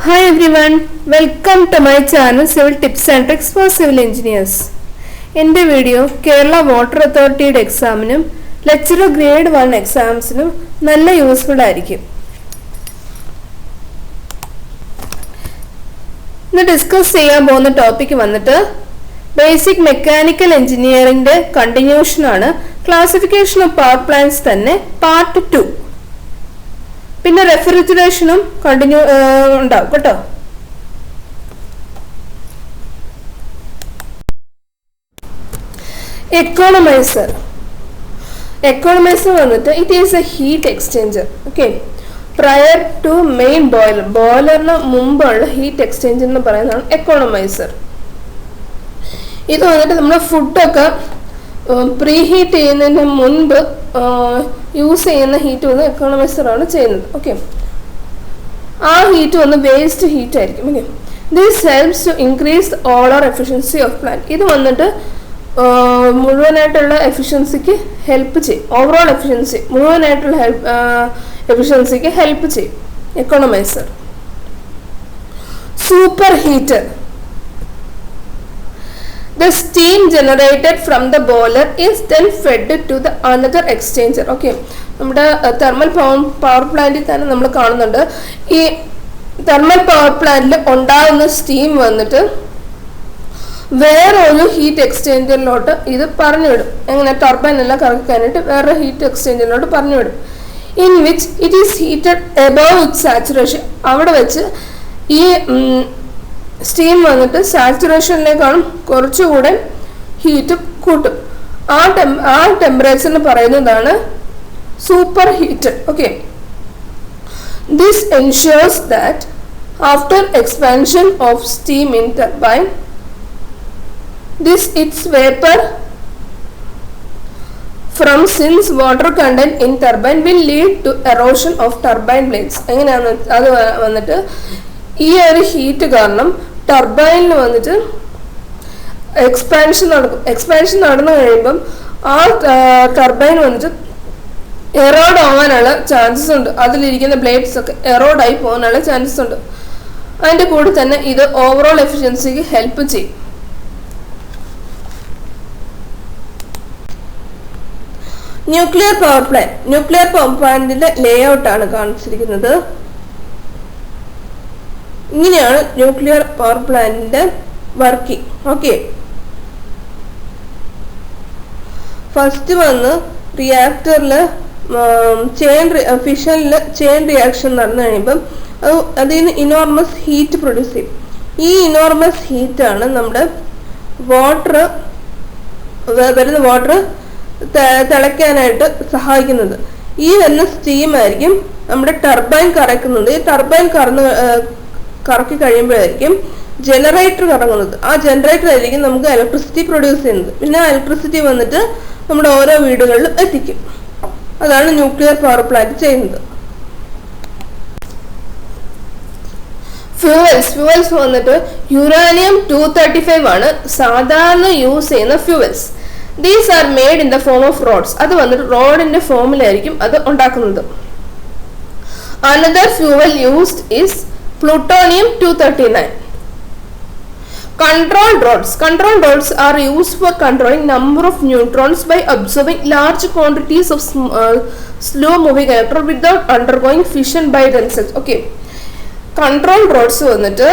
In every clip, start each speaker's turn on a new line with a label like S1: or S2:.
S1: Hi everyone, welcome to my channel Civil Tips and Tricks for Civil Engineers. എൻ്റെ video Kerala water അതോറിറ്റിയുടെ എക്സാമിനും lecturer grade 1 എക്സാംസിനും നല്ല useful ആയിരിക്കും. ഇന്ന് discuss ചെയ്യാൻ പോകുന്ന ടോപ്പിക് വന്നിട്ട് ബേസിക് മെക്കാനിക്കൽ എഞ്ചിനീയറിംഗിന്റെ കണ്ടിന്യൂഷൻ ആണ്. ക്ലാസിഫിക്കേഷൻ ഓഫ് പവർ പ്ലാന്റ്സ് തന്നെ പാർട്ട് 2. പിന്നെ റെഫ്രിജറേഷനും കണ്ടിന്യൂ ഉണ്ടാവും കേട്ടോ. എക്കോണമൈസർ വന്നിട്ട് it is a heat exchanger. Okay, prior to main boiler, ബോയിലറിന് മുമ്പുള്ള ഹീറ്റ് എക്സ്ചേഞ്ചർ എന്ന് പറയുന്നതാണ് എക്കോണമൈസർ. ഇത് വന്നിട്ട് നമ്മൾ ഫുഡൊക്കെ പ്രീ ഹീറ്റ് ചെയ്യുന്നതിന് മുൻപ് യൂസ് ചെയ്യുന്ന ഹീറ്റ് വന്ന് എക്കോണമൈസർ ആണ് ചെയ്യുന്നത്. ഓക്കെ, ആ ഹീറ്റ് വന്ന് വേസ്റ്റ് ഹീറ്റ് ആയിരിക്കും. Okay, this helps to increase overall efficiency of plant. ഇത് വന്നിട്ട് മുഴുവനായിട്ടുള്ള എഫിഷ്യൻസിക്ക് ഹെൽപ്പ് ചെയ്യും. ഓവറോൾ എഫിഷ്യൻസി മുഴുവനായിട്ടുള്ള എഫിഷ്യൻസിക്ക് ഹെൽപ്പ് ചെയ്യും economiser. Super heater, the steam generated from the boiler is then fed to the another exchanger. Okay, നമ്മുടെ തെർമൽ പവർ പ്ലാന്റിൽ തന്നെ നമ്മൾ കാണുന്നുണ്ട്, ഈ തെർമൽ പവർ പ്ലാന്റിൽ ഉണ്ടാകുന്ന സ്റ്റീം വന്നിട്ട് വേറൊരു ഹീറ്റ് എക്സ്ചേഞ്ചറിലോട്ട് ഇത് പറഞ്ഞു വിടും. എങ്ങനെ ടർബൈൻ എല്ലാം കറക്കാനായിട്ട് വേറെ ഹീറ്റ് എക്സ്ചേഞ്ചറിലോട്ട് പറഞ്ഞു വിടും. In which it is heated above it saturation. അവിടെ വെച്ച് ഈ സ്റ്റീം വന്നിട്ട് സാച്ചുറേഷനിലേക്കാളും കുറച്ചുകൂടെ ഹീറ്റ് കൂട്ടും. ആ ടെമ്പറേച്ചറിന് പറയുന്നതാണ് super heat. Okay, this ensures that after expansion of steam in turbine it's vapour from since water content in turbine will lead to erosion of turbine blades. എങ്ങനെയാണ് അത് വന്നിട്ട് ഈ ഒരു ഹീറ്റ് കാരണം ടർബൈനിൽ വന്നിട്ട് എക്സ്പാൻഷൻ നടക്കും. എക്സ്പാൻഷൻ നടന്നു കഴിയുമ്പം ആ ടർബൈൻ വന്നിട്ട് എറോഡ് ആവാനുള്ള ചാൻസസ് ഉണ്ട്. അതിലിരിക്കുന്ന ബ്ലേഡ്സ് ഒക്കെ എറോഡായി പോകാനുള്ള ചാൻസസ് ഉണ്ട്. അതിൻ്റെ കൂടെ തന്നെ ഇത് ഓവറോൾ എഫിഷ്യൻസിക്ക് ഹെൽപ്പ് ചെയ്യും. ന്യൂക്ലിയർ പവർ പ്ലാന്റിന്റെ ലേ ഔട്ടാണ് കാണിച്ചിരിക്കുന്നത്. ഇങ്ങനെയാണ് ന്യൂക്ലിയർ പവർ പ്ലാന്റിന്റെ വർക്കിംഗ്. ഓക്കെ, ഫസ്റ്റ് വന്ന് റിയാക്ടറിൽ ഫിഷനിൽ ചെയിൻ റിയാക്ഷൻ നടന്നു കഴിയുമ്പം അതിൽ നിന്ന് ഇനോർമസ് ഹീറ്റ് പ്രൊഡ്യൂസ് ചെയ്യും. ഈ ഇനോർമസ് ഹീറ്റാണ് നമ്മുടെ വരുന്ന വാട്ടർ തിളയ്ക്കാനായിട്ട് സഹായിക്കുന്നത്. ഈ വരുന്ന സ്റ്റീം ആയിരിക്കും നമ്മുടെ ടർബൈൻ കറക്കുന്നത്. ഈ ടർബൈൻ കറക്കി കഴിയുമ്പോഴായിരിക്കും ജനറേറ്റർ കറങ്ങുന്നത്. ആ ജനറേറ്റർ ആയിരിക്കും നമുക്ക് ഇലക്ട്രിസിറ്റി പ്രൊഡ്യൂസ് ചെയ്യുന്നത്. പിന്നെ ആ ഇലക്ട്രിസിറ്റി വന്നിട്ട് നമ്മുടെ ഓരോ വീടുകളിലും എത്തിക്കും. അതാണ് ന്യൂക്ലിയർ പവർ പ്ലാന്റ് ചെയ്യുന്നത്. ഫ്യൂവൽസ് വന്നിട്ട് യുറാനിയം 235 ആണ് സാധാരണ യൂസ് ചെയ്യുന്ന fuels. These are made in the form of rods. അത് വന്നിട്ട് റോഡിന്റെ ഫോമിലായിരിക്കും അത് ഉണ്ടാക്കുന്നത്. Another fuel used is plutonium 239. Control rods are used for controlling number of neutrons by observing large quantities of slow moving electron without undergoing fission by themselves. Okay, control rods വന്നിട്ട്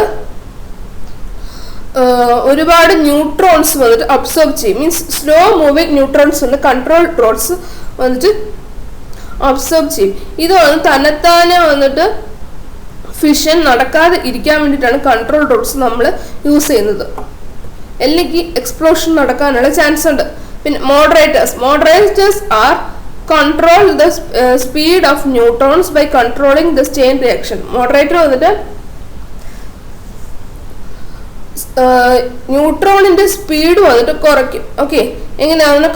S1: ഒരുപാട് neutrons വന്നിട്ട് absorb ചെയ്യും. Means slow moving neutrons ഉണ്ട്, control roads വന്നിട്ട് absorb ചെയ്യും. ഇത് വന്ന് തന്നെത്താനെ വന്നിട്ട് ഫിഷൻ നടക്കാതെ ഇരിക്കാൻ വേണ്ടിയിട്ടാണ് കൺട്രോൾ റോഡ്സ് നമ്മൾ യൂസ് ചെയ്യുന്നത്. അല്ലെങ്കിൽ എക്സ്പ്ലോഷൻ നടക്കാനുള്ള ചാൻസ് ഉണ്ട്. പിന്നെ moderators are control the speed of neutrons by controlling the chain reaction. Moderator വന്നിട്ട് ന്യൂട്രോണിന്റെ സ്പീഡ് വന്നിട്ട് കുറയ്ക്കും. ഓക്കെ, എങ്ങനെയാണ്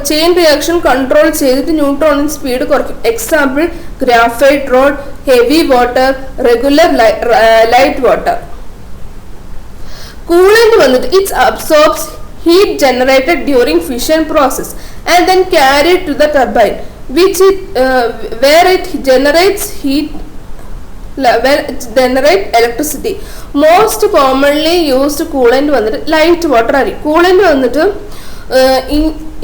S1: ചെയിൻ റിയാക്ഷൻ കൺട്രോൾ ചെയ്തിട്ട് ന്യൂട്രോണിന്റെ സ്പീഡ് കുറയ്ക്കും. Example graphite rod, heavy water, regular light water. Coolant വന്നിട്ട് it absorbs heat generated during fission process and then carried to the turbine where it generates heat generate electricity. Most commonly used coolant വന്നിട്ട് light water ആയിരിക്കും. Coolant വന്നിട്ട്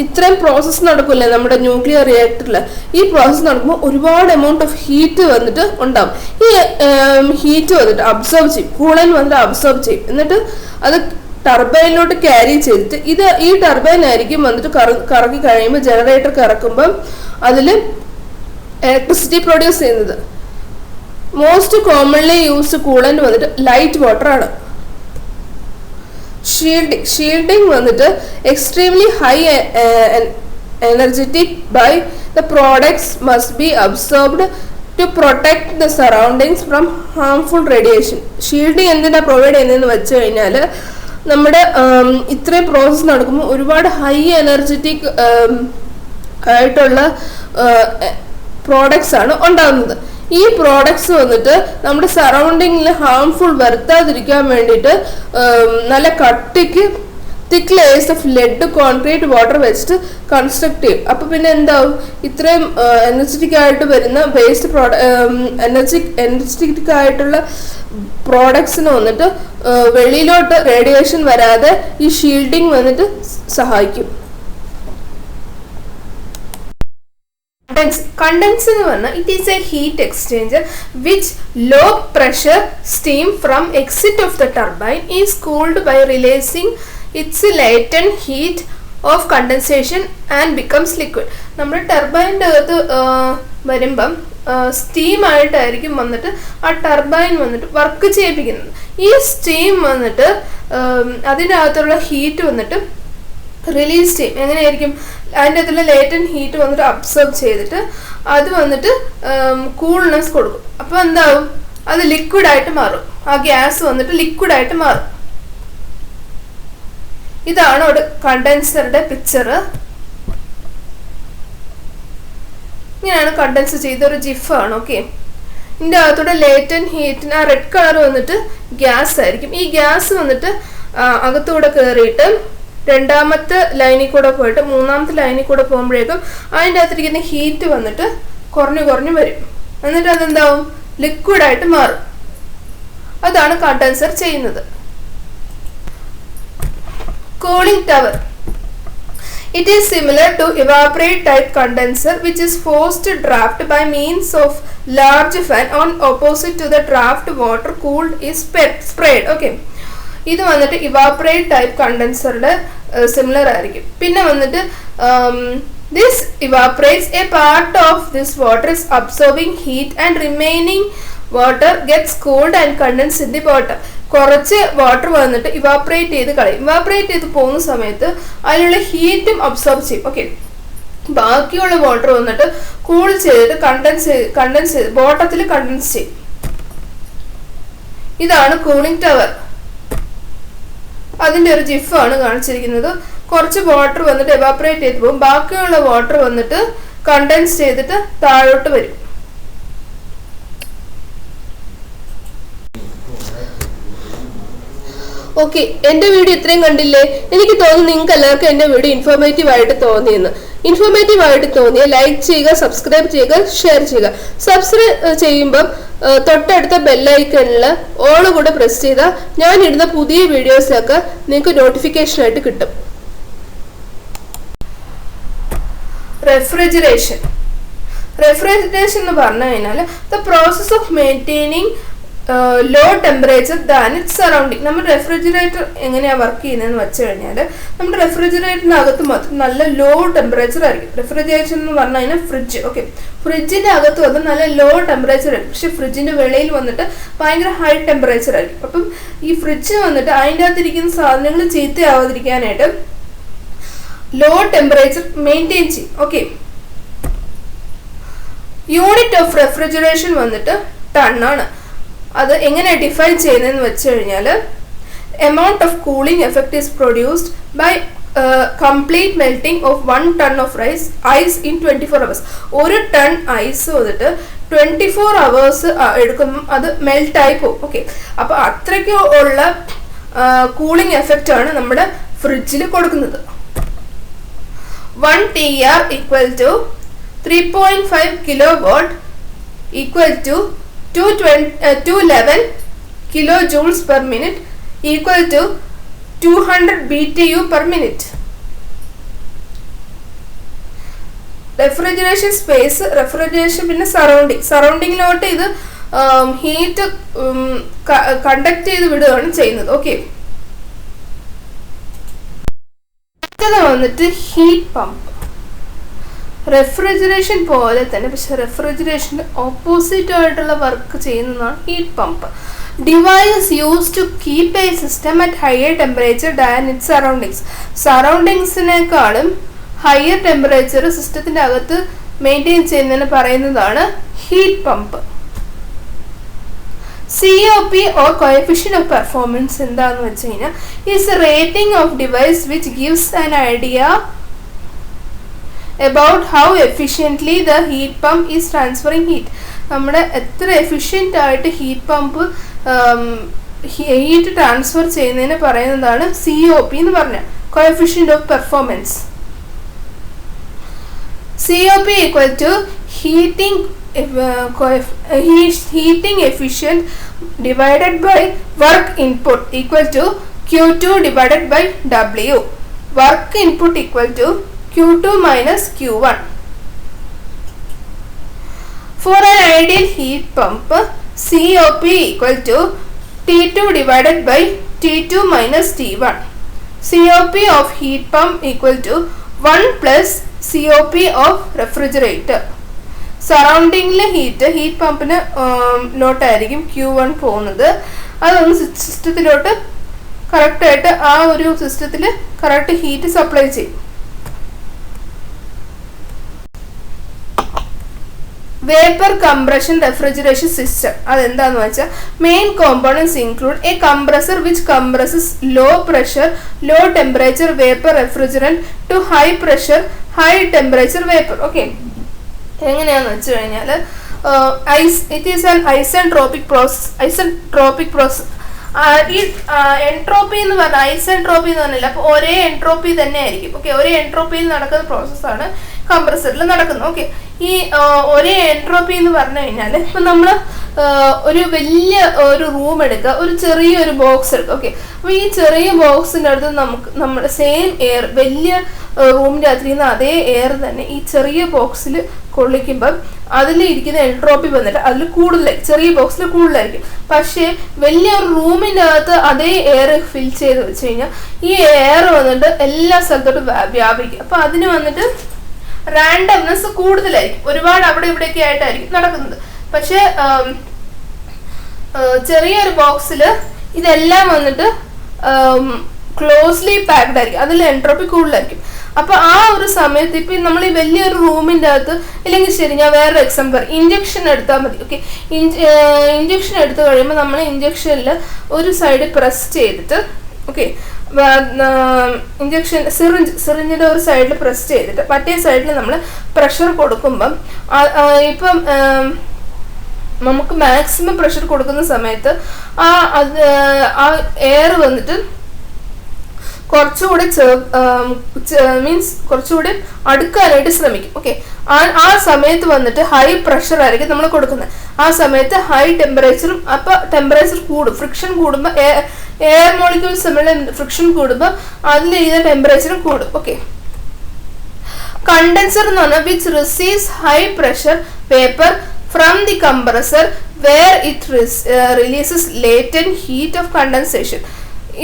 S1: ഇത്രയും process നടക്കില്ലേ നമ്മുടെ nuclear റിയാക്ടറിൽ, ഈ process നടക്കുമ്പോൾ ഒരുപാട് എമൗണ്ട് ഓഫ് ഹീറ്റ് വന്നിട്ട് ഉണ്ടാവും. ഈ ഹീറ്റ് വന്നിട്ട് അബ്സോർബ് ചെയ്യും, കൂളന്റ് വന്നിട്ട് അബ്സോർബ് ചെയ്യും. എന്നിട്ട് അത് ടർബൈനിലോട്ട് ക്യാരി ചെയ്തിട്ട് ഈ ടർബൈൻ ആയിരിക്കും വന്നിട്ട് കറക്കി കഴിയുമ്പോൾ ജനറേറ്റർ കറക്കുമ്പം അതിൽ ഇലക്ട്രിസിറ്റി പ്രൊഡ്യൂസ് ചെയ്യുന്നത്. മോസ്റ്റ് കോമൺലി യൂസ്ഡ് കൂളന്റ് വന്നിട്ട് ലൈറ്റ് വാട്ടർ ആണ്. ഷീൽഡിംഗ് വന്നിട്ട് extremely high energetic by the products must be absorbed to protect the surroundings from harmful radiation. Shielding എന്തിനാ പ്രൊവൈഡ് ചെയ്യുന്നതെന്ന് വെച്ച് കഴിഞ്ഞാൽ നമ്മുടെ ഇത്രയും പ്രോസസ്സ് നടക്കുമ്പോൾ ഒരുപാട് ഹൈ എനർജറ്റിക് ആയിട്ടുള്ള പ്രോഡക്ട്സ് ആണ് ഉണ്ടാകുന്നത്. ഈ പ്രോഡക്ട്സ് വന്നിട്ട് നമ്മുടെ സറൗണ്ടിങ്ങിൽ ഹാംഫുൾ വരുത്താതിരിക്കാൻ വേണ്ടിയിട്ട് നല്ല കട്ടിക്ക് thick layers of lead, concrete, water വെച്ചിട്ട് കൺസ്ട്രക്ട് ചെയ്യും. അപ്പോൾ പിന്നെ എന്താവും, ഇത്രയും എനർജറ്റിക് ആയിട്ട് വരുന്ന വേസ്റ്റ് എനർജറ്റിക് ആയിട്ടുള്ള പ്രോഡക്ട്സിന് വന്നിട്ട് വെളിയിലോട്ട് റേഡിയേഷൻ വരാതെ ഈ ഷീൽഡിങ് വന്നിട്ട് സഹായിക്കും. Condenser എന്ന് പറഞ്ഞാൽ it is a heat exchanger which low pressure steam from exit of the turbine is cooled by releasing its latent heat of condensation and becomes liquid. നമ്മുടെ ടർബൈൻ്റെ അകത്ത് വരുമ്പം സ്റ്റീം ആയിട്ടായിരിക്കും വന്നിട്ട് ആ ടർബൈൻ വന്നിട്ട് വർക്ക് ചെയ്യിപ്പിക്കുന്നത്. ഈ സ്റ്റീം വന്നിട്ട് അതിൻ്റെ അകത്തുള്ള ഹീറ്റ് വന്നിട്ട് റിലീസ് ചെയ്യും. എങ്ങനെയായിരിക്കും, അതിൻ്റെ അകത്തുള്ള ലേറ്റൻ ഹീറ്റ് വന്നിട്ട് അബ്സോർബ് ചെയ്തിട്ട് അത് വന്നിട്ട് കൂൾനെസ് കൊടുക്കും. അപ്പോൾ എന്താവും, അത് ലിക്വിഡായിട്ട് മാറും. ആ ഗ്യാസ് വന്നിട്ട് ലിക്വിഡായിട്ട് മാറും. ഇതാണ് ഒരു കണ്ടൻസറുടെ പിക്ചർ. ഇങ്ങനെയാണ് കണ്ടൻസ് ചെയ്തൊരു ജിഫാണ്. ഓക്കെ, ഇതിൻ്റെ അകത്തൂടെ ലേറ്റൻ ഹീറ്റിന് ആ റെഡ് കളർ വന്നിട്ട് ഗ്യാസ് ആയിരിക്കും. ഈ ഗ്യാസ് വന്നിട്ട് അകത്തൂടെ കയറിയിട്ട് രണ്ടാമത്തെ ലൈനിൽ കൂടെ പോയിട്ട് മൂന്നാമത്തെ ലൈനിൽ കൂടെ പോകുമ്പോഴേക്കും അതിൻ്റെ അകത്തിരിക്കുന്ന ഹീറ്റ് വന്നിട്ട് കുറഞ്ഞു വരും. എന്നിട്ട് അതെന്താവും, ലിക്വിഡായിട്ട് മാറും. അതാണ് കണ്ടൻസർ ചെയ്യുന്നത്. Cooling tower. It is similar to evaporate type condenser which is forced draft by means of large fan on opposite to the draft water cooled is sprayed. Okay, ഇത് വന്നിട്ട് ഇവാപറേറ്റ് ടൈപ്പ് കണ്ടൻസറുടെ സിമിലർ ആയിരിക്കും. പിന്നെ വന്നിട്ട് this evaporates a part of this water is absorbing heat and remaining water gets cooled and condensed in the bottom. കുറച്ച് water വന്നിട്ട് evaporate ചെയ്ത് കളയും. Evaporate ചെയ്ത് പോകുന്ന സമയത്ത് അതിലുള്ള ഹീറ്റും അബ്സോർബ് ചെയ്യും. ഓക്കെ, ബാക്കിയുള്ള വാട്ടർ വന്നിട്ട് കൂൾ ചെയ്തിട്ട് കണ്ടൻസ് ചെയ്ത് ബോട്ടത്തിൽ കണ്ടൻസ് ചെയ്യും. ഇതാണ് കൂളിംഗ് ടവർ. അതിൻ്റെ ഒരു ജിഫാണ് കാണിച്ചിരിക്കുന്നത്. കുറച്ച് വാട്ടർ വന്നിട്ട് എവാപറേറ്റ് ചെയ്ത് പോകും, ബാക്കിയുള്ള വാട്ടർ വന്നിട്ട് കണ്ടൻസ് ചെയ്തിട്ട് താഴോട്ട് വരും. ഓക്കെ, എൻ്റെ വീഡിയോ ഇത്രയും കണ്ടില്ലേ? എനിക്ക് തോന്നുന്നു നിങ്ങൾക്ക് എല്ലാവർക്കും എൻ്റെ വീഡിയോ ഇൻഫോർമേറ്റീവ് ആയിട്ട് തോന്നിയെന്ന്. ഇൻഫോർമേറ്റീവ് ആയിട്ട് തോന്നിയാൽ ലൈക്ക് ചെയ്യുക, സബ്സ്ക്രൈബ് ചെയ്യുക, ഷെയർ ചെയ്യുക. സബ്സ്ക്രൈബ് ചെയ്യുമ്പം തൊട്ടടുത്ത ബെല്ലൈക്കണിൽ ഓൾ കൂടെ പ്രസ് ചെയ്താൽ ഞാൻ ഇടുന്ന പുതിയ വീഡിയോസിലൊക്കെ നിങ്ങൾക്ക് നോട്ടിഫിക്കേഷനായിട്ട് കിട്ടും. റെഫ്രിജറേഷൻ എന്ന് പറഞ്ഞു കഴിഞ്ഞാൽ the process of maintaining low temperature than it surrounding. നമ്മുടെ റെഫ്രിജറേറ്റർ എങ്ങനെയാണ് വർക്ക് ചെയ്യുന്നതെന്ന് വെച്ച് കഴിഞ്ഞാൽ നമ്മുടെ റെഫ്രിജറേറ്ററിനകത്ത് മാത്രം നല്ല ലോ ടെമ്പറേച്ചർ ആയിരിക്കും. റെഫ്രിജറേഷൻ എന്ന് പറഞ്ഞു കഴിഞ്ഞാൽ ഫ്രിഡ്ജ്. ഓക്കെ, ഫ്രിഡ്ജിൻ്റെ അകത്ത് വന്ന് നല്ല ലോ ടെമ്പറേച്ചർ ആയിരിക്കും, പക്ഷെ ഫ്രിഡ്ജിൻ്റെ വെളിയിൽ വന്നിട്ട് ഭയങ്കര ഹൈ ടെമ്പറേച്ചർ ആയിരിക്കും. അപ്പം ഈ ഫ്രിഡ്ജ് വന്നിട്ട് അതിൻ്റെ അകത്തിരിക്കുന്ന സാധനങ്ങൾ ചീത്തയാവാതിരിക്കാനായിട്ട് ലോ ടെമ്പറേച്ചർ മെയിൻറ്റെയിൻ ചെയ്യും. ഓക്കെ, യൂണിറ്റ് ഓഫ് റെഫ്രിജറേഷൻ വന്നിട്ട് ടണ്ണാണ്. അത് എങ്ങനെ ഡിഫൈൻ ചെയ്യുന്നതെന്ന് വെച്ച് കഴിഞ്ഞാൽ amount of cooling effect is produced by complete melting of 1 ton of ice in 24 hours. 1 ton ice വന്നിട്ട് 24 hours എടുക്കുമ്പം അത് മെൽറ്റായി പോകും. ഓക്കെ, അപ്പോൾ അത്രയ്ക്ക് ഉള്ള കൂളിംഗ് എഫക്റ്റ് ആണ് നമ്മുടെ ഫ്രിഡ്ജിൽ കൊടുക്കുന്നത്. 1 TR equal to 3.5 kilowatt equal to 211 kilojoules per minute equal to 200 BTU per minute. Refrigeration space, refrigeration, പിന്നെ സറൗണ്ടിങ്ങിലോട്ട് ഇത് ഹീറ്റ് കണ്ടക്ട് ചെയ്ത് വിടുകയാണ് ചെയ്യുന്നത്. ഓക്കെ, അടുത്തത് വന്നിട്ട് ഹീറ്റ് പമ്പ്. റെഫ്രിജറേഷൻ പോലെ തന്നെ, പക്ഷെ റെഫ്രിജറേഷൻ്റെ ഓപ്പോസിറ്റ് ആയിട്ടുള്ള വർക്ക് ചെയ്യുന്നതാണ് heat pump. Device use to keep a system at higher temperature than it സറൗണ്ടിങ്സിനേക്കാളും ഹയർ ടെമ്പറേച്ചർ സിസ്റ്റത്തിൻ്റെ അകത്ത് മെയിൻറ്റെയിൻ ചെയ്യുന്നതിന് പറയുന്നതാണ് heat pump. COP or coefficient of performance എന്താണെന്ന് വെച്ച് കഴിഞ്ഞാൽ is a rating of device which gives an idea about how efficiently the heat pump is transferring heat. നമ്മുടെ എത്ര എഫിഷ്യൻ്റ് ആയിട്ട് ഹീറ്റ് പമ്പ് ഹീറ്റ് ട്രാൻസ്ഫർ ചെയ്യുന്നതിന് പറയുന്നതാണ് COP എന്ന് പറഞ്ഞാൽ coefficient of performance. COP equal to heating efficient divided by work input equal to Q2 divided by W. Work input equal to Q2 minus Q1. For an ideal heat pump, COP equal to T2 divided by T2 minus T1. COP of heat pump equal to 1 plus COP of refrigerator. സറൗണ്ടിങ്ങിലെ heat പമ്പിന് ലോട്ടായിരിക്കും Q1 പോകുന്നത്. അതൊന്ന് സിസ്റ്റത്തിലോട്ട് കറക്റ്റായിട്ട് ആ ഒരു സിസ്റ്റത്തിൽ correct heat supply ചെയ്യും. വേപ്പർ കംപ്രഷൻ റെഫ്രിജറേഷൻ സിസ്റ്റം അതെന്താന്ന് വെച്ചാൽ main components include a compressor which compresses low pressure low temperature vapour refrigerant to high pressure high temperature vapour. Okay, എങ്ങനെയാന്ന് വെച്ച് കഴിഞ്ഞാൽ it is an isentropic process. ഈ entropy എന്ന് പറഞ്ഞാൽ ഐസെൻട്രോപ്പി എന്ന് പറഞ്ഞില്ല, അപ്പോൾ ഒരേ എൻട്രോപ്പി തന്നെ ആയിരിക്കും. ഓക്കെ, ഒരേ എൻട്രോപ്പിയിൽ നടക്കുന്ന പ്രോസസ്സാണ് കംപ്രസറിൽ നടക്കുന്നത്. ഓക്കെ, ഈ ഒരേ എൻട്രോപ്പി എന്ന് പറഞ്ഞു കഴിഞ്ഞാൽ ഇപ്പം നമ്മൾ ഒരു വലിയ ഒരു റൂം എടുക്കുക, ഒരു ചെറിയൊരു ബോക്സ് എടുക്കുക. ഓക്കെ, അപ്പോൾ ഈ ചെറിയ ബോക്സിൻ്റെ അടുത്ത് നമ്മുടെ സെയിം എയർ വലിയ റൂമിൻ്റെ അകത്തിരിക്കുന്ന അതേ എയർ തന്നെ ഈ ചെറിയ ബോക്സിൽ കൊള്ളിക്കുമ്പം അതിൽ ഇരിക്കുന്ന എൻട്രോപ്പി വന്നിട്ട് അതിൽ കൂടുതലായിരിക്കും, ചെറിയ ബോക്സിൽ കൂടുതലായിരിക്കും. പക്ഷേ വലിയ റൂമിൻ്റെ അകത്ത് അതേ എയർ ഫിൽ ചെയ്ത് വെച്ച് കഴിഞ്ഞാൽ ഈ എയർ വന്നിട്ട് എല്ലാ സ്ഥലത്തോട്ടും വ്യാപിക്കും. അപ്പോൾ അതിന് വന്നിട്ട് റാൻഡംനെസ് കൂടുതലായിരിക്കും, ഒരുപാട് അവിടെ ഇവിടെയൊക്കെ ആയിട്ടായിരിക്കും നടക്കുന്നത്. പക്ഷേ ചെറിയൊരു ബോക്സിൽ ഇതെല്ലാം വന്നിട്ട് ക്ലോസ്ലി പാക്ഡ് ആയിരിക്കും, അതിൽ എൻട്രോപ്പി കൂടുതലായിരിക്കും. അപ്പോൾ ആ ഒരു സമയത്ത് ഇപ്പം നമ്മൾ ഈ വലിയൊരു റൂമിൻ്റെ അകത്ത്, ഇല്ലെങ്കിൽ ശരി ഞാൻ വേറൊരു എക്സാമ്പിൾ ഇഞ്ചക്ഷൻ എടുത്താൽ മതി. ഓക്കെ, ഇഞ്ചക്ഷൻ എടുത്തു കഴിയുമ്പോൾ നമ്മൾ ഇഞ്ചക്ഷനിൽ ഒരു സൈഡ് പ്രസ് ചെയ്തിട്ട്, ഓക്കെ, ഇഞ്ചക്ഷൻ സിറിഞ്ചിൻ്റെ ഒരു സൈഡിൽ പ്രസ് ചെയ്തിട്ട് മറ്റേ സൈഡിൽ നമ്മൾ പ്രഷർ കൊടുക്കുമ്പം ഇപ്പം നമുക്ക് മാക്സിമം പ്രഷർ കൊടുക്കുന്ന സമയത്ത് ആ എയർ വന്നിട്ട് കുറച്ചുകൂടെ മീൻസ് കുറച്ചുകൂടി അടുക്കാനായിട്ട് ശ്രമിക്കും. ഓക്കെ, ആ സമയത്ത് വന്നിട്ട് ഹൈ പ്രഷർ ആയിരിക്കും നമ്മൾ കൊടുക്കുന്നത്. ആ സമയത്ത് ഹൈ ടെമ്പറേച്ചറും, അപ്പോൾ ടെമ്പറേച്ചർ കൂടും, ഫ്രിക്ഷൻ കൂടുമ്പോൾ എയർ മോളിക്യൂൾസ് തമ്മിലുള്ള ഫ്രിക്ഷൻ കൂടുമ്പോൾ അതിൽ ചെയ്ത ടെമ്പറേച്ചറും കൂടും. ഓക്കെ, കണ്ടൻസർ എന്ന് പറഞ്ഞാൽ which receives high pressure vapour from the compressor where it releases latent heat of condensation.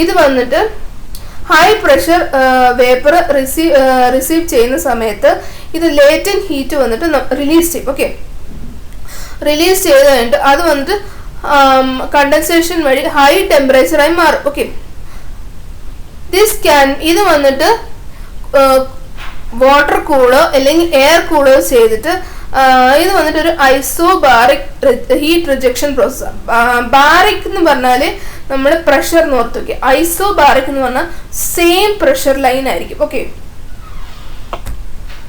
S1: ഇത് വന്നിട്ട് ഹൈ പ്രഷർ വേപ്പർ റിസീവ് ചെയ്യുന്ന സമയത്ത് ഇത് ലേറ്റന്റ് ഹീറ്റ് വന്നിട്ട് റിലീസ് ചെയ്യും. ഓക്കെ, റിലീസ് ചെയ്ത് കഴിഞ്ഞിട്ട് അത് വന്നിട്ട് കണ്ടൻസേഷൻ വഴി ഹൈ ടെമ്പറേച്ചറായി മാറും. ഓക്കെ, ഇത് വന്നിട്ട് വാട്ടർ കൂളോ അല്ലെങ്കിൽ എയർ കൂളോ ചെയ്തിട്ട് ഇത് വന്നിട്ട് ഒരു ഐസോബാറിക് ഹീറ്റ് റിജക്ഷൻ പ്രോസസ്സാണ്. ബാറിക് എന്ന് പറഞ്ഞാൽ നമ്മൾ പ്രഷർ നോർത്ത് വയ്ക്കുക, ഐസോബാറിക് എന്ന് പറഞ്ഞാൽ സെയിം പ്രഷർ ലൈൻ ആയിരിക്കും. ഓക്കെ,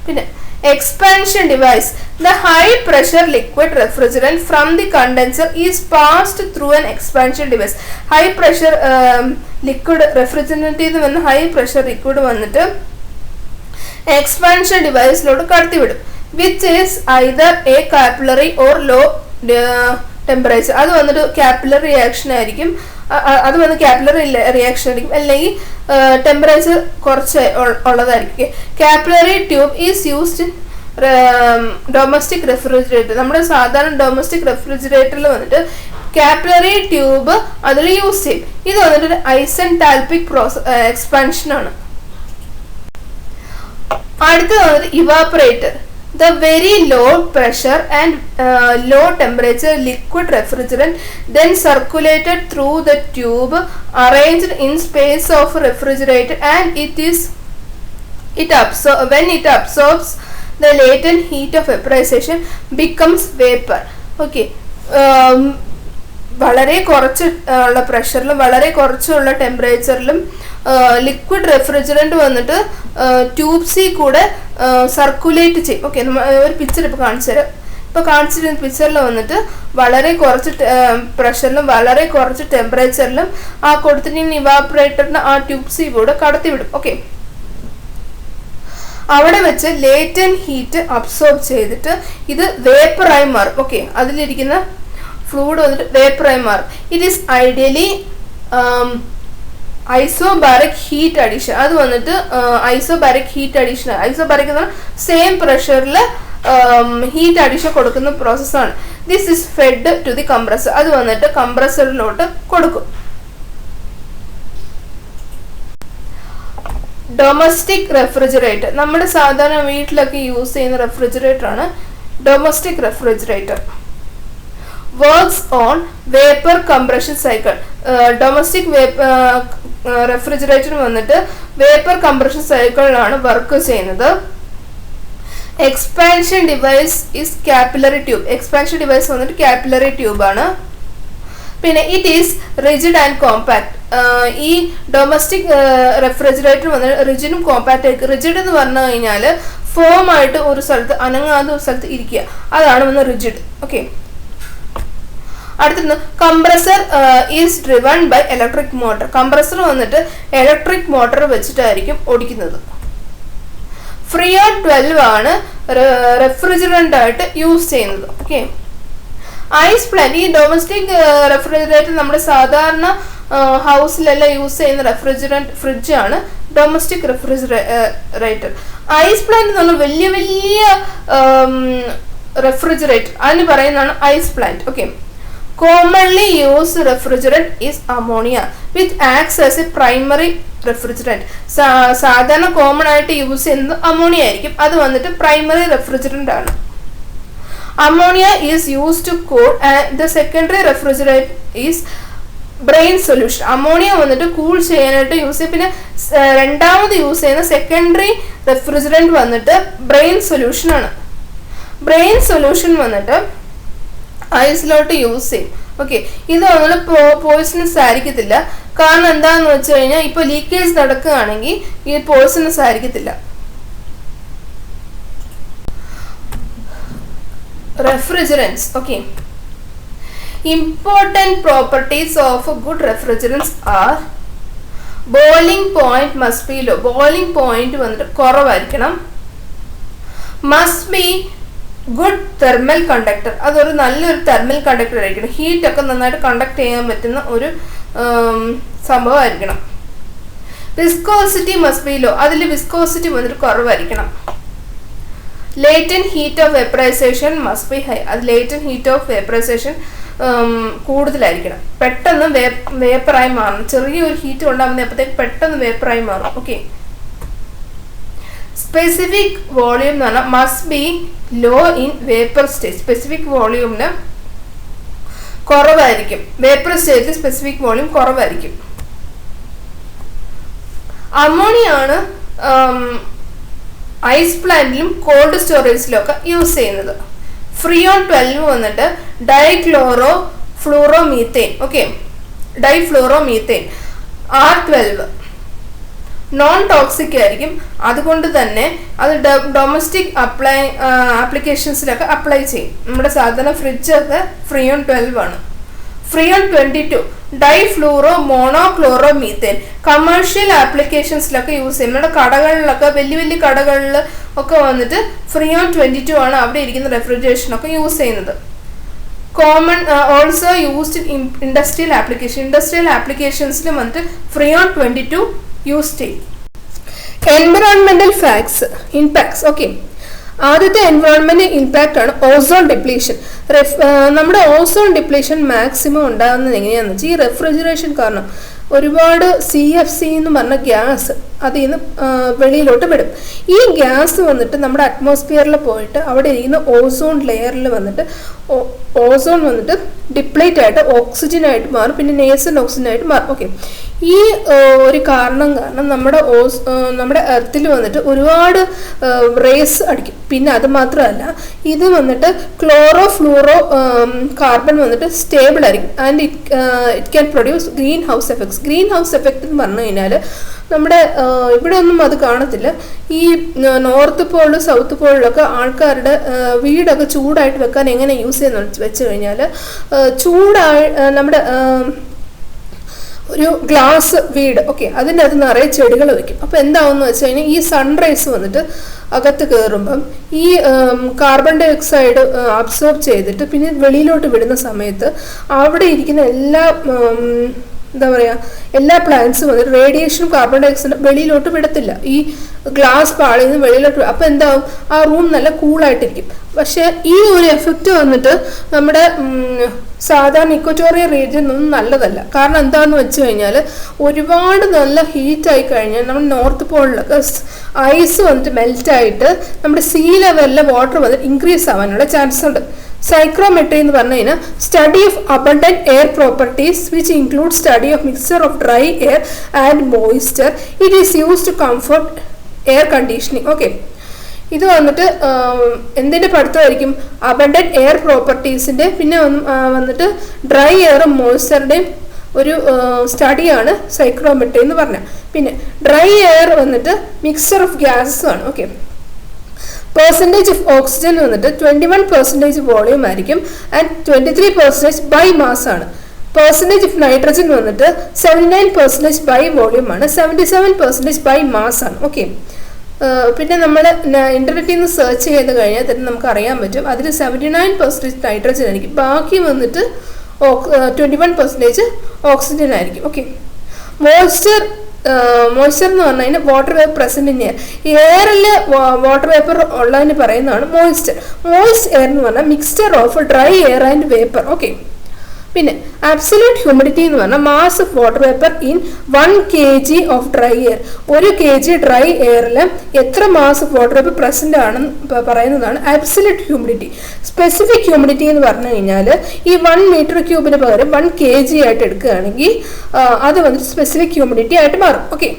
S1: പിന്നെ expansion device. The high pressure liquid refrigerant from the condenser is passed through an expansion device. High pressure liquid refrigerant ഇത് വന്ന് high pressure liquid വന്നിട്ട് expansion device ലോട്ട് കടത്തി വിടും, which is either a capillary or temperature, അത് വന്നിട്ട് capillary reaction ആയിരിക്കും. അത് വന്ന് കാപ്പിലറി റിയാക്ഷൻ ആയിരിക്കും, അല്ലെങ്കിൽ ടെമ്പറേച്ചർ കുറച്ച് ഉള്ളതായിരിക്കും. Capillary tube is used in domestic refrigerator. നമ്മുടെ സാധാരണ ഡൊമസ്റ്റിക് റെഫ്രിജറേറ്ററിൽ വന്നിട്ട് കാപ്പിലറി ട്യൂബ് അതിൽ യൂസ് ചെയ്യും. ഇത് വന്നിട്ട് ഐസെൻതാൽപിക് എക്സ്പാൻഷൻ ആണ്. അടുത്തത് വന്നിട്ട് evaporator. The very low pressure and low temperature liquid refrigerant then circulated through the tube arranged in space of refrigerator, and when it absorbs the latent heat of vaporization becomes vapor. Okay. വളരെ കുറച്ച് ഉള്ള പ്രഷറിലും വളരെ കുറച്ചുള്ള ടെമ്പറേച്ചറിലും liquid refrigerant വന്നിട്ട് ട്യൂബ്സിൽ കൂടെ circulate ചെയ്യും. Okay, ഒരു picture ഇപ്പോൾ കാണിച്ചു തരാം. ഇപ്പോൾ കാണിച്ചിരുന്ന പിക്ചറിൽ വന്നിട്ട് വളരെ കുറച്ച് പ്രഷറിലും വളരെ കുറച്ച് ടെമ്പറേച്ചറിലും ആ കൊടുത്തിട്ടുള്ള ഇവാപറേറ്ററിന് ആ ട്യൂബ്സിൽ കൂടെ കടത്തിവിടും. ഓക്കെ, അവിടെ വെച്ച് ലേറ്റൻ ഹീറ്റ് അബ്സോർബ് ചെയ്തിട്ട് ഇത് വേപ്പറായി മാറും. ഓക്കെ, അതിലിരിക്കുന്ന ഫ്ലൂയിഡ് വന്നിട്ട് വേപ്പറായി മാറും. It is ideally isobaric heat addition. അത് വന്നിട്ട് ഐസോബാരിക് ഹീറ്റ് അഡീഷൻ. ഐസോബാരിക് എന്ന് പറഞ്ഞാൽ സെയിം പ്രഷറിൽ ഹീറ്റ് അഡീഷൻ കൊടുക്കുന്ന പ്രോസസ്സാണ്. This is fed to the compressor. അത് വന്നിട്ട് കംപ്രസറിലോട്ട് കൊടുക്കും. ഡൊമസ്റ്റിക് റെഫ്രിജറേറ്റർ, നമ്മുടെ സാധാരണ വീട്ടിലൊക്കെ യൂസ് ചെയ്യുന്ന റെഫ്രിജറേറ്റർ ആണ് domestic refrigerator. Works on vapour compression cycle. Domestic refrigerator വന്നിട്ട് വേപ്പർ കംപ്രഷൻ സൈക്കിളിലാണ് വർക്ക് ചെയ്യുന്നത്. Expansion device is capillary tube. Expansion device വന്നിട്ട് കാപ്പിലറി ട്യൂബ് ആണ്. പിന്നെ it is rigid and compact. ഈ ഡൊമസ്റ്റിക് റെഫ്രിജറേറ്റർ വന്നിട്ട് റിജിഡും കോമ്പാക്ട്. റിജിഡ് എന്ന് പറഞ്ഞു കഴിഞ്ഞാൽ ഫോം ആയിട്ട് ഒരു സ്ഥലത്ത് അനങ്ങാതെ ഒരു സ്ഥലത്ത് ഇരിക്കുക, അതാണ് വന്ന് റിജിഡ്. ഓക്കെ, അടുത്തത് compressor is driven by electric motor. Compressor വന്നിട്ട് ഇലക്ട്രിക് മോട്ടർ വെച്ചിട്ടായിരിക്കും ഓടിക്കുന്നത്. ഫ്രിയോൺ 12 ആണ് റെഫ്രിജറന്റ് ആയിട്ട് യൂസ് ചെയ്യുന്നത്. Okay, ice plant. ഈ ഡൊമസ്റ്റിക് റെഫ്രിജറേറ്റർ നമ്മുടെ സാധാരണ ഹൗസിലെല്ലാം യൂസ് ചെയ്യുന്ന റെഫ്രിജറന്റ് ഫ്രിഡ്ജ് ആണ് ഡൊമസ്റ്റിക് റെഫ്രിജറേറ്റർ. ഐസ് പ്ലാന്റ് എന്ന് പറഞ്ഞാൽ വലിയ വലിയ റെഫ്രിജറേറ്റർ, അതിന് പറയുന്നതാണ് ice plant. Okay, commonly used refrigerant is ammonia which acts as a primary refrigerant. സാധാരണ കോമൺ ആയിട്ട് യൂസ് ചെയ്യുന്നത് അമോണിയ ആയിരിക്കും. അത് വന്നിട്ട് പ്രൈമറി റെഫ്രിജറന്റ് ആണ്. Ammonia is used to cool and the secondary refrigerate is brine solution. Ammonia വന്നിട്ട് cool ചെയ്യാനായിട്ട് use ചെയ്യും. പിന്നെ രണ്ടാമത് യൂസ് ചെയ്യുന്ന സെക്കൻഡറി റെഫ്രിജറന്റ് വന്നിട്ട് ബ്രെയിൻ സൊല്യൂഷൻ ആണ്. ബ്രെയിൻ സൊല്യൂഷൻ വന്നിട്ട് ഐസിലോട്ട് യൂസ് ചെയ്യും. ഓക്കെ, ഇത് നമ്മൾ പോയിസണസ് ആയിരിക്കത്തില്ല. കാരണം എന്താന്ന് വെച്ച് കഴിഞ്ഞാൽ ഇപ്പോൾ ലീക്കേജ് നടക്കുകയാണെങ്കിൽ ഈ പോയിസണസ് ആയിരിക്കത്തില്ല. Refrigerants. Okay, important properties of good refrigerants are boiling point must be low. Boiling point വന്നിട്ട് കുറവായിരിക്കണം. Must be good thermal conductor. അതൊരു നല്ലൊരു തെർമൽ കണ്ടക്ടർ ആയിരിക്കണം. ഹീറ്റ് ഒക്കെ നന്നായിട്ട് കണ്ടക്ട് ചെയ്യാൻ പറ്റുന്ന ഒരു സംഭവമായിരിക്കണം. Viscosity must be low. അതിൽ വിസ്കോസിറ്റി വന്നിട്ട് കുറവായിരിക്കണം. Latent heat of vaporisation must be high. അത് ലേറ്റന്റ് ഹീറ്റ് ഓഫ് വേപ്പറൈസേഷൻ കൂടുതലായിരിക്കണം. പെട്ടെന്ന് വേപ്പറായി മാറണം. ചെറിയൊരു ഹീറ്റ് ഉണ്ടാകുന്നപ്പോഴത്തേക്ക് പെട്ടെന്ന് വേപ്പറായി മാറും. ഓക്കെ, സ്പെസിഫിക് വോളിയം എന്ന് പറഞ്ഞാൽ must be low in vapour stage. Specific വോളിയൂമിന് കുറവായിരിക്കും. വേപ്പർ സ്റ്റേജിൽ സ്പെസിഫിക് വോളിയം കുറവായിരിക്കും. അമോണിയ ആണ് ഐസ് പ്ലാന്റിലും കോൾഡ് സ്റ്റോറേജിലും ഒക്കെ യൂസ് ചെയ്യുന്നത്. ഫ്രിയോൺ 12 വന്നിട്ട് dichloro fluoromethane. Okay, difluoromethane R12 non toxic ആയിരിക്കും. അതുകൊണ്ട് തന്നെ അത് ഡൊമസ്റ്റിക് ആപ്ലിക്കേഷൻസിലൊക്കെ അപ്ലൈ ചെയ്യും. നമ്മുടെ സാധാരണ ഫ്രിഡ്ജൊക്കെ ഫ്രിയോൺ 12 ആണ്. Freon 22 difluoro monochloro methane commercial ആപ്ലിക്കേഷൻസിലൊക്കെ യൂസ് ചെയ്യും. നമ്മുടെ കടകളിലൊക്കെ വലിയ വലിയ കടകളിൽ ഒക്കെ വന്നിട്ട് ഫ്രിയോൺ 22 ആണ് അവിടെ ഇരിക്കുന്ന റെഫ്രിജറേഷനൊക്കെ യൂസ് ചെയ്യുന്നത്. Common also used in industrial application. Industrial ആപ്ലിക്കേഷൻസിൽ വന്നിട്ട് ഫ്രിയോൺ 22 യൂസ് ചെയ്യും. Environmental impacts. ഓക്കെ, ആദ്യത്തെ എൻവയോൺമെന്റ് ഇമ്പാക്റ്റ് ആണ് ഓസോൺ ഡിപ്ലീഷൻ. നമ്മുടെ ഓസോൺ ഡിപ്ലീഷൻ മാക്സിമം ഉണ്ടാകുന്നത് എങ്ങനെയാണെന്ന് വെച്ചാൽ ഈ റെഫ്രിജറേഷൻ കാരണം ഒരുപാട് CFC എന്ന് പറഞ്ഞ ഗ്യാസ് അതിൽ നിന്ന് വെളിയിലോട്ട് വിടും. ഈ ഗ്യാസ് വന്നിട്ട് നമ്മുടെ അറ്റ്മോസ്ഫിയറിൽ പോയിട്ട് അവിടെ ഇരിക്കുന്ന ഓസോൺ ലെയറിൽ വന്നിട്ട് ഓസോൺ വന്നിട്ട് ഡിപ്ലേറ്റ് ആയിട്ട് ഓക്സിജനായിട്ട് മാറും, പിന്നെ നേസൽ ഓക്സിജനായിട്ട് മാറും. ഓക്കെ, ഈ ഒരു കാരണം നമ്മുടെ എർത്തിൽ വന്നിട്ട് ഒരുപാട് റേസ് അടിക്കും. പിന്നെ അത് മാത്രമല്ല, ഇത് വന്നിട്ട് ക്ലോറോ ഫ്ലൂറോ കാർബൺ വന്നിട്ട് സ്റ്റേബിൾ ആയിരിക്കും and it can produce green house effects. Green house effect എന്ന് പറഞ്ഞു കഴിഞ്ഞാൽ നമ്മുടെ ഇവിടെ ഒന്നും അത് കാണത്തില്ല. ഈ നോർത്ത് പോൾ സൗത്ത് പോളിലൊക്കെ ആൾക്കാരുടെ വീടൊക്കെ ചൂടായിട്ട് വെക്കാൻ എങ്ങനെ യൂസ് ചെയ്യുന്ന വെച്ച് കഴിഞ്ഞാൽ നമ്മുടെ ഒരു ഗ്ലാസ് വീട്, ഓക്കെ, അതിൻ്റെ അത് നിറയെ ചെടികൾ വെക്കും. അപ്പോൾ എന്താവുമെന്ന് വെച്ച് കഴിഞ്ഞാൽ ഈ സൺറൈസ് വന്നിട്ട് അകത്ത് കയറുമ്പം ഈ കാർബൺ ഡൈ ഓക്സൈഡ് അബ്സോർബ് ചെയ്തിട്ട് പിന്നെ വെളിയിലോട്ട് വിടുന്ന സമയത്ത് അവിടെ ഇരിക്കുന്ന എല്ലാ പ്ലാന്റ്സും വന്നിട്ട് റേഡിയേഷനും കാർബൺ ഡൈ ഓക്സൈഡ് വെളിയിലോട്ട് വിടത്തില്ല, ഈ ഗ്ലാസ് പാളിൽ നിന്ന് വെളിയിലോട്ട്. അപ്പോൾ എന്താവും, ആ റൂം നല്ല കൂളായിട്ടിരിക്കും. പക്ഷേ ഈ ഒരു എഫക്റ്റ് വന്നിട്ട് നമ്മുടെ സാധാരണ ഇക്വറ്റോറിയൽ റീജിയനൊന്നും നല്ലതല്ല. കാരണം എന്താണെന്ന് വെച്ച് കഴിഞ്ഞാൽ ഒരുപാട് നല്ല ഹീറ്റായി കഴിഞ്ഞാൽ നമ്മുടെ നോർത്ത് പോളിലൊക്കെ ഐസ് വന്നിട്ട് മെൽറ്റായിട്ട് നമ്മുടെ സീ ലെവലിലെ വാട്ടർ വന്നിട്ട് ഇൻക്രീസ് ആവാനുള്ള ചാൻസ് ഉണ്ട്. സൈക്രോമെട്രി എന്ന് പറഞ്ഞു കഴിഞ്ഞാൽ study of abundant air properties which include study of mixture of dry air and moisture. It is use to comfort air conditioning. Okay, ഇത് വന്നിട്ട് എന്തിൻ്റെ പഠിത്തമായിരിക്കും? അബണ്ടന്റ് എയർ പ്രോപ്പർട്ടീസിൻ്റെ, പിന്നെ വന്നിട്ട് ഡ്രൈ എയറും മോയ്സ്ചറിൻ്റെയും ഒരു സ്റ്റഡിയാണ് സൈക്രോമെട്രി എന്ന് പറഞ്ഞാൽ. പിന്നെ ഡ്രൈ എയർ വന്നിട്ട് മിക്സ്ചർ ഓഫ് ഗ്യാസസ് ആണ്. ഓക്കെ, പെർസെൻറ്റേജ് ഓഫ് ഓക്സിജൻ വന്നിട്ട് 21% വോളിയം ആയിരിക്കും ആൻഡ് 23% ബൈ മാസ് ആണ്. പെർസെൻറ്റേജ് ഓഫ് നൈട്രജൻ വന്നിട്ട് 79% ബൈ വോളിയം ആണ്, 77% ബൈ മാസ് ആണ്. ഓക്കെ, പിന്നെ നമ്മൾ ഇൻ്റർനെറ്റിൽ നിന്ന് സെർച്ച് ചെയ്ത് കഴിഞ്ഞാൽ തന്നെ നമുക്ക് അറിയാൻ പറ്റും അതിൽ 79% നൈട്രജൻ ആയിരിക്കും, ബാക്കി വന്നിട്ട് 21% ഓക്സിജൻ ആയിരിക്കും. ഓക്കെ, മോയ്സ്ചർ എന്ന് പറഞ്ഞു കഴിഞ്ഞാൽ വാട്ടർ വേപ്പർ പ്രസന്റ് ഇൻ എയറിൽ വാട്ടർ വേപ്പർ ഉള്ളതിന് പറയുന്നതാണ് മോയ്സ്ചർ. മോയ്സ്റ്റ് എയർ എന്ന് പറഞ്ഞാൽ mixture of dry air and vapour. Okay, പിന്നെ അബ്സല്യൂട്ട് ഹ്യൂമിഡിറ്റി എന്ന് പറഞ്ഞാൽ mass of water vapour in 1 kg of dry air. 1 kg dry എയറിൽ എത്ര mass of water vapour present ആണെന്ന് പറയുന്നതാണ് അബ്സല്യൂട്ട് ഹ്യൂമിഡിറ്റി. സ്പെസിഫിക് ഹ്യൂമിഡിറ്റി എന്ന് പറഞ്ഞു കഴിഞ്ഞാൽ ഈ 1 m³ പകരം 1 kg ആയിട്ട് എടുക്കുകയാണെങ്കിൽ അത് വന്നിട്ട് സ്പെസിഫിക് ഹ്യൂമിഡിറ്റി ആയിട്ട് മാറും. ഓക്കെ,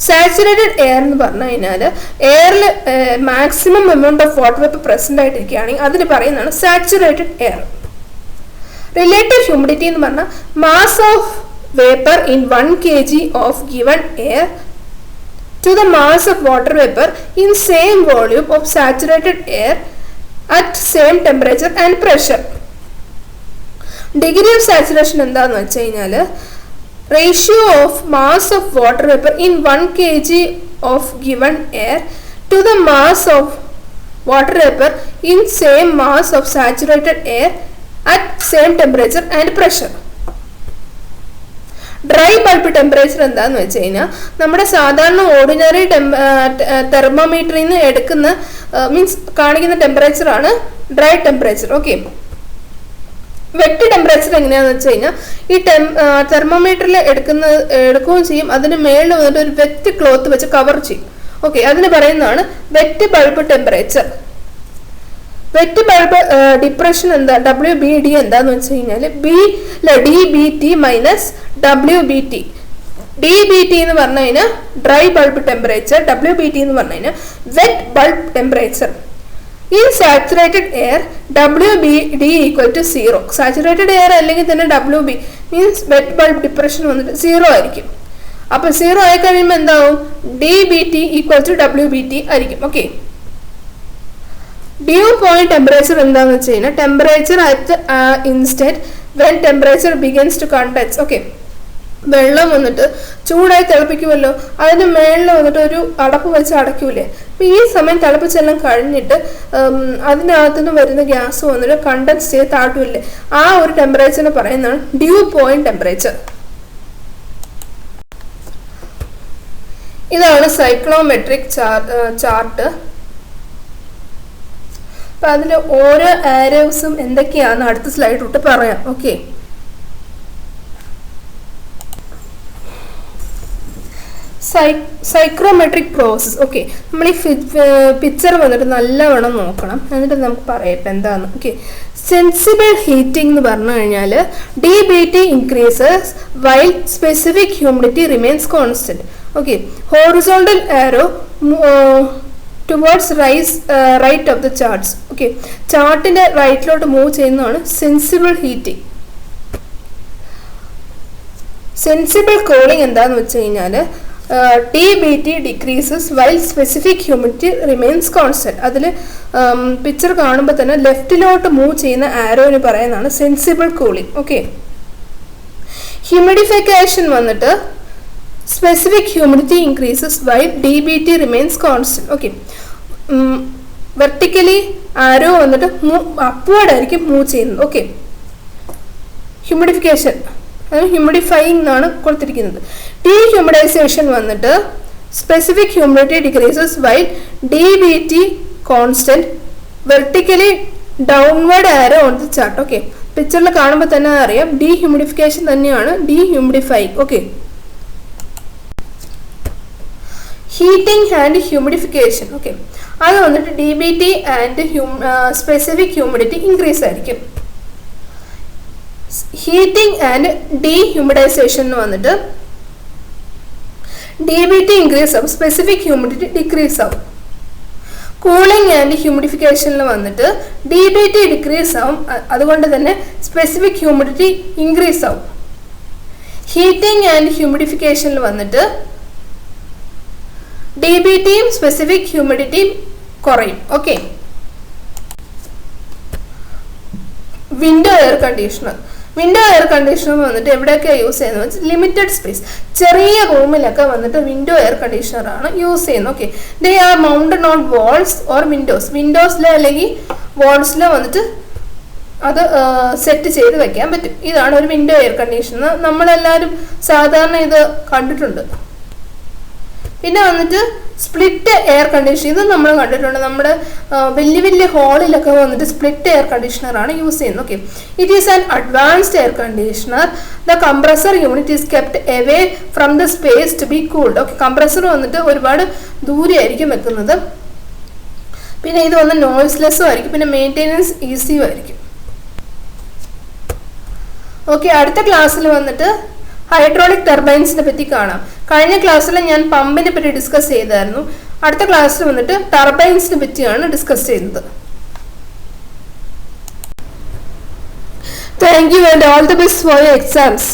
S1: സാച്ചുറേറ്റഡ് എയർ എന്ന് പറഞ്ഞു കഴിഞ്ഞാൽ എയറിൽ maximum amount of water vapour present ആയിട്ടിരിക്കുകയാണെങ്കിൽ അതിന് പറയുന്നതാണ് സാച്ചുറേറ്റഡ് എയർ. റിലേറ്റീവ് ഹ്യൂമിഡിറ്റി എന്ന് പറഞ്ഞാൽ mass of vapour in 1 kg of given air to the mass of water vapour in same volume of saturated air at same temperature and pressure. Degree of saturation എന്താണെന്ന് വെച്ച് കഴിഞ്ഞാൽ ratio of mass of water vapor in 1 kg of given air to the mass of water vapor in same mass of saturated air at same temperature and pressure. Dry bulb temperature എന്താണെന്ന് വെച്ച് കഴിഞ്ഞാൽ നമ്മുടെ സാധാരണ ordinary തെർമോമീറ്ററിൽ നിന്ന് എടുക്കുന്ന means കാണിക്കുന്ന ടെമ്പറേച്ചറാണ് dry temperature. Okay, wet temperature എങ്ങനെയാണെന്ന് വെച്ച് കഴിഞ്ഞാൽ ഈ തെർമോമീറ്ററിൽ എടുക്കുകയും ചെയ്യും, അതിന് മേളിൽ വന്നിട്ട് ഒരു വെറ്റ് ക്ലോത്ത് വെച്ച് കവർ ചെയ്യും. ഓക്കെ, അതിന് പറയുന്നതാണ് wet bulb temperature. Wet bulb depression എന്താ, WBD എന്താന്ന് വെച്ച് കഴിഞ്ഞാൽ DBT മൈനസ് WBT. DBT എന്ന് പറഞ്ഞു കഴിഞ്ഞാൽ ഡ്രൈ ബൾബ് ടെമ്പറേച്ചർ, WBT എന്ന് പറഞ്ഞു കഴിഞ്ഞാൽ wet bulb temperature. In saturated air, WBD equal to 0. Saturated air അല്ലെങ്കിൽ തന്നെ WB means wet bulb depression വന്നിട്ട് 0 ആയിരിക്കും. അപ്പോൾ 0 ആയി കഴിയുമ്പോൾ എന്താവും, DBT equal to WBT ആയിരിക്കും. ഓക്കെ, ഡ്യൂ പോയിന്റ് ടെമ്പറേച്ചർ എന്താണെന്ന് വെച്ച് കഴിഞ്ഞാൽ temperature at instant when temperature begins to condense. Okay, വെള്ളം വന്നിട്ട് ചൂടായി തിളപ്പിക്കുമല്ലോ, അതിന് മേളിൽ വന്നിട്ട് ഒരു അടപ്പ് വെച്ച് അടയ്ക്കൂലേ. അപ്പം ഈ സമയം തിളപ്പിച്ചെല്ലാം കഴിഞ്ഞിട്ട് അതിനകത്തുനിന്ന് വരുന്ന ഗ്യാസ് വന്നിട്ട് കണ്ടൻസ് ചെയ്ത് താഴ്ത്തൂല്ലേ, ആ ഒരു ടെമ്പറേച്ചറിന് പറയുന്നതാണ് ഡ്യൂ പോയിന്റ് ടെമ്പറേച്ചർ. ഇതാണ് സൈക്ലോമെട്രിക് ചാർട്ട്. അപ്പം അതിൽ ഓരോ ആരോസും എന്തൊക്കെയാണെന്ന് അടുത്ത സ്ലൈഡിലോട്ട് പറയാം. Okay, psychrometric process. ഓക്കെ, നമ്മൾ ഈ പിക്ചർ വന്നിട്ട് നല്ലവണ്ണം നോക്കണം, എന്നിട്ട് നമുക്ക് പറയട്ടെ എന്താന്ന്. ഓക്കെ, സെൻസിബിൾ ഹീറ്റിംഗ് എന്ന് പറഞ്ഞു കഴിഞ്ഞാൽ DBT increases while specific humidity remains constant. Okay, horizontal arrow towards right of the charts. Okay, ചാർട്ടിന്റെ റൈറ്റിലോട്ട് മൂവ് ചെയ്യുന്നതാണ് സെൻസിബിൾ ഹീറ്റിംഗ്. സെൻസിബിൾ കൂളിംഗ് എന്താന്ന് വെച്ച് കഴിഞ്ഞാൽ DBT decreases while specific humidity remains constant. അതിൽ പിക്ചർ കാണുമ്പോൾ തന്നെ ലെഫ്റ്റിലോട്ട് മൂവ് ചെയ്യുന്ന ആരോന് പറയുന്നതാണ് സെൻസിബിൾ കൂളിംഗ്. ഓക്കെ, ഹ്യൂമിഡിഫിക്കേഷൻ വന്നിട്ട് specific humidity increases while DBT remains constant. Okay, vertically arrow വന്നിട്ട് അപ്വേർഡ് ആയിരിക്കും മൂവ് ചെയ്യുന്നത്. ഓക്കെ, ഹ്യൂമിഡിഫിക്കേഷൻ ഹ്യൂമിഡിഫൈങ് എന്നാണ് കൊടുത്തിരിക്കുന്നത്. ഡീഹ്യൂമിഡൈസേഷൻ വന്നിട്ട് specific humidity decreases while DBT constant vertically downward arrow on the chart. Okay, പിക്ചറിൽ കാണുമ്പോൾ തന്നെ അറിയാം ഡീഹ്യൂമിഡിഫിക്കേഷൻ തന്നെയാണ് dehumidify. Okay, heating and humidification. Okay, അത് വന്നിട്ട് DBT and specific humidity increase ആയിരിക്കും. ഹീറ്റിംഗ് ആൻഡ് ഡീഹ്യൂമിഡൈസേഷൻ വന്നിട്ട് DBT ഇൻക്രീസ് ആവും, സ്പെസിഫിക് ഹ്യൂമിഡിറ്റി ഡിക്രീസ് ആവും. കൂളിംഗ് ആൻഡ് ഹ്യൂമിഡിഫിക്കേഷനിൽ വന്നിട്ട് DBT ഡിക്രീസ് ആവും, അതുകൊണ്ട് തന്നെ സ്പെസിഫിക് ഹ്യൂമിഡിറ്റി ഇൻക്രീസ് ആവും. ഹീറ്റിംഗ് ആൻഡ് ഹ്യൂമിഡിഫിക്കേഷനിൽ വന്നിട്ട് DBTയും സ്പെസിഫിക് ഹ്യൂമിഡിറ്റിയും കുറയും. Okay, window air conditioner. Window air conditioner വന്നിട്ട് എവിടെയൊക്കെയാണ് യൂസ് ചെയ്യുന്നത് വെച്ചാൽ ലിമിറ്റഡ് സ്പേസ്, ചെറിയ റൂമിലൊക്കെ വന്നിട്ട് വിൻഡോ എയർ കണ്ടീഷണർ ആണ് യൂസ് ചെയ്യുന്നത്. Okay, they are mounted on walls or windows. വിൻഡോസിൽ അല്ലെങ്കിൽ വാൾസിൽ വന്നിട്ട് അത് സെറ്റ് ചെയ്ത് വെക്കാൻ പറ്റും. ഇതാണ് ഒരു വിൻഡോ എയർ കണ്ടീഷണർ. നമ്മളെല്ലാവരും സാധാരണ ഇത് കണ്ടിട്ടുണ്ട്. പിന്നെ വന്നിട്ട് സ്പ്ലിറ്റ് എയർ കണ്ടീഷണർ, ഇത് നമ്മൾ കണ്ടിട്ടുണ്ട്. നമ്മുടെ വലിയ വലിയ ഹാളിലൊക്കെ വന്നിട്ട് സ്പ്ലിറ്റ് എയർ കണ്ടീഷണർ ആണ് യൂസ് ചെയ്യുന്നത്. Okay, it is an advanced air conditioner. The compressor unit is kept away from the space to be cooled. Okay, compressor വന്നിട്ട് ഒരുപാട് ദൂരെ ആയിരിക്കും വെക്കുന്നത്. പിന്നെ ഇത് വന്ന് നോയ്സ്ലെസ്സും ആയിരിക്കും, പിന്നെ മെയിൻ്റെനൻസ് ഈസിയും ആയിരിക്കും. ഓക്കെ, അടുത്ത ക്ലാസ്സിൽ വന്നിട്ട് ഹൈഡ്രോളിക് ടർബൈൻസിനെ പറ്റി കാണാം. കഴിഞ്ഞ ക്ലാസ്സിൽ ഞാൻ പമ്പിനെ പറ്റി ഡിസ്കസ് ചെയ്തായിരുന്നു. അടുത്ത ക്ലാസ്സിൽ വന്നിട്ട് ടർബൈൻസിനെ പറ്റിയാണ് ഡിസ്കസ് ചെയ്യുന്നത്. Thank you and all the best for your exams.